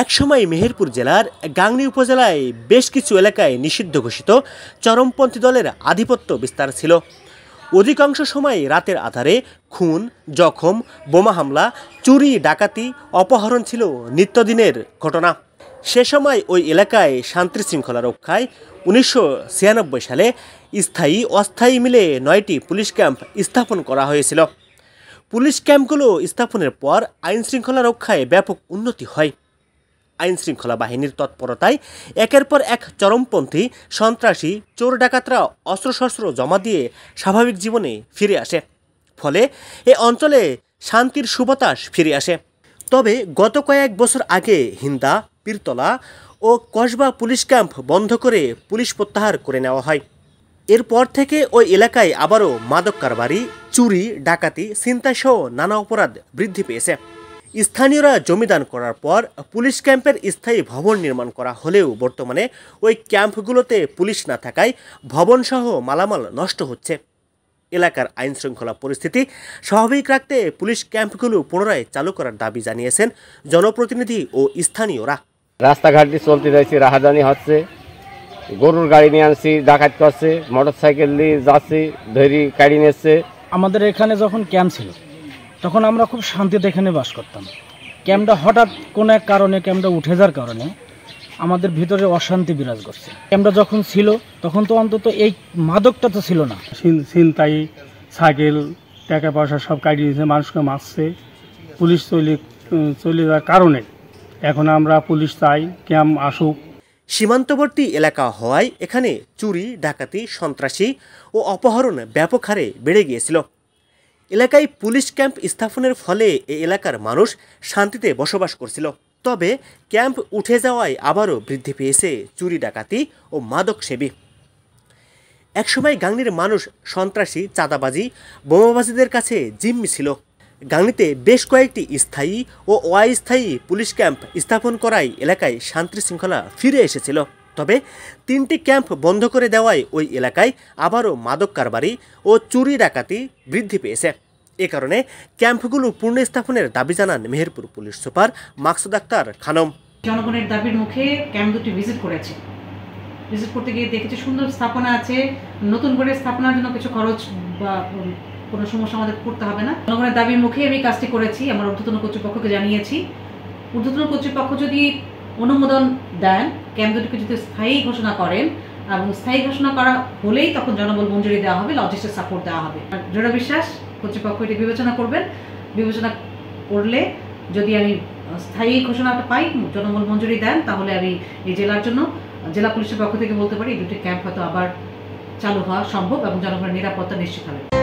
একসময় মেহেরপুর জেলার গাংনী উপজেলায় বেশ কিছু এলাকায় নিষিদ্ধ ঘোষিত চরমপন্থী দলের আধিপত্য বিস্তার ছিল। অধিকাংশ সময় রাতের আধারে খুন, জখম, বোমা হামলা, চুরি, ডাকাতি, অপহরণ ছিল নিত্যদিনের ঘটনা। সে সময় ওই এলাকায় শান্তি শৃঙ্খলা রক্ষায় 1996 সালে স্থায়ী অস্থায়ী মিলে 9টি পুলিশ ক্যাম্প স্থাপন করা হয়েছিল। পুলিশ ক্যাম্পগুলো স্থাপনের পর আইন শৃঙ্খলা রক্ষায় ব্যাপক উন্নতি হয়। আইন শৃঙ্খলা বাহিনীর তৎপরতায় একের পর এক চরমপন্থী, সন্ত্রাসী, চোর ডাকাতরা অস্ত্রশস্ত্র জমা দিয়ে স্বাভাবিক জীবনে ফিরে আসে। ফলে এ অঞ্চলে শান্তির সুবাতাস ফিরে আসে। তবে গত কয়েক বছর আগে হিন্দা, পীরতলা ও কসবা পুলিশ ক্যাম্প বন্ধ করে পুলিশ প্রত্যাহার করে নেওয়া হয়। এরপর থেকে ওই এলাকায় আবারও মাদক কারবারি, চুরি, ডাকাতি, ছিনতাইসহ নানা অপরাধ বৃদ্ধি পেয়েছে। স্থানীয়রা জমিদান করার পর পুলিশ ক্যাম্পের স্থায়ী ভবন নির্মাণ করা হলেও বর্তমানে ওই ক্যাম্পগুলোতে পুলিশ না থাকায় ভবনসহ মালামাল নষ্ট হচ্ছে। এলাকার আইন শৃঙ্খলা পরিস্থিতি স্বাভাবিক রাখতে পুলিশ ক্যাম্পগুলো পুনরায় চালু করার দাবি জানিয়েছেন জনপ্রতিনিধি ও স্থানীয়রা। রাস্তাঘাট দিয়ে চলতে যাচ্ছি, রাহাজানি হচ্ছে, গরুর গাড়ি নিয়ে আনছি, ডাকাত করছে, মোটরসাইকেল দিয়ে যাচ্ছি, ধরি গাড়ি নিচ্ছে। আমাদের এখানে যখন ক্যাম্প ছিল তখন আমরা খুব শান্তিতে এখানে বাস করতাম। ক্যাম্পটা হঠাৎ কোনো এক কারণে ক্যাম্পটা উঠে যাওয়ার কারণে আমাদের ভিতরে অশান্তি বিরাজ করছে। ক্যাম্পটা যখন ছিল তখন তো অন্তত এই মাদকটা তো ছিল না। ছিনতাই, সাইকেল, টাকা পয়সা সব কাটিয়ে দিয়েছে, মানুষকে মারছে। পুলিশ চলে যাওয়ার কারণে এখন আমরা পুলিশ চাই ক্যাম্প আসুক। সীমান্তবর্তী এলাকা হওয়ায় এখানে চুরি, ডাকাতি, সন্ত্রাসী ও অপহরণ ব্যাপক হারে বেড়ে গিয়েছিল। এলাকায় পুলিশ ক্যাম্প স্থাপনের ফলে এ এলাকার মানুষ শান্তিতে বসবাস করছিল। তবে ক্যাম্প উঠে যাওয়ায় আবারও বৃদ্ধি পেয়েছে চুরি, ডাকাতি ও মাদক সেবী। একসময় গাংনীর মানুষ সন্ত্রাসী, চাঁদাবাজি, বোমাবাজিদের কাছে জিম্মি ছিল। গাংনীতে বেশ কয়েকটি স্থায়ী ও অস্থায়ী পুলিশ ক্যাম্প স্থাপন করায় এলাকায় শান্তি শৃঙ্খলা ফিরে এসেছিল। তবে 3টি ক্যাম্প বন্ধ করে দেওয়ায় ওই এলাকায় আবারও মাদক কারবারি ও চুরি, ডাকাতি বৃদ্ধি পেয়েছে। এ কারণে ক্যাম্পগুলো পুনঃস্থাপনের দাবি জানান মেহেরপুর পুলিশ সুপার মাকসুদ আক্তার খানম। জনগণের দাবির মুখে ক্যাম্প দুটি ভিজিট করেছে। ভিজিট করতে গিয়ে দেখেছি সুন্দর স্থাপনা আছে। নতুন করে স্থাপনার জন্য কিছু খরচ বা কোনো সমস্যা আমাদের করতে হবে না। জনগণের দাবির মুখে আমি কাজটি করেছি। আমার ঊর্ধ্বতন কর্তৃপক্ষকে জানিয়েছি। ঊর্ধ্বতন কর্তৃপক্ষ যদি অনুমোদন দেন, ক্যাম্প দুটিকে যদি স্থায়ী ঘোষণা করেন এবং স্থায়ী ঘোষণা করা হলেই তখন জনবল মঞ্জুরি দেওয়া হবে, লজিস্টিক সাপোর্ট দেওয়া হবে। দৃঢ় বিশ্বাস কর্তৃপক্ষ এটি বিবেচনা করবেন। বিবেচনা করলে যদি আমি স্থায়ী ঘোষণাটা পাই, জনবল মঞ্জুরি দেন, তাহলে আমি এই জেলার জন্য জেলা পুলিশের পক্ষ থেকে বলতে পারি এই দুটি ক্যাম্প হয়তো আবার চালু হওয়া সম্ভব এবং জনগণের নিরাপত্তা নিশ্চিত হবে।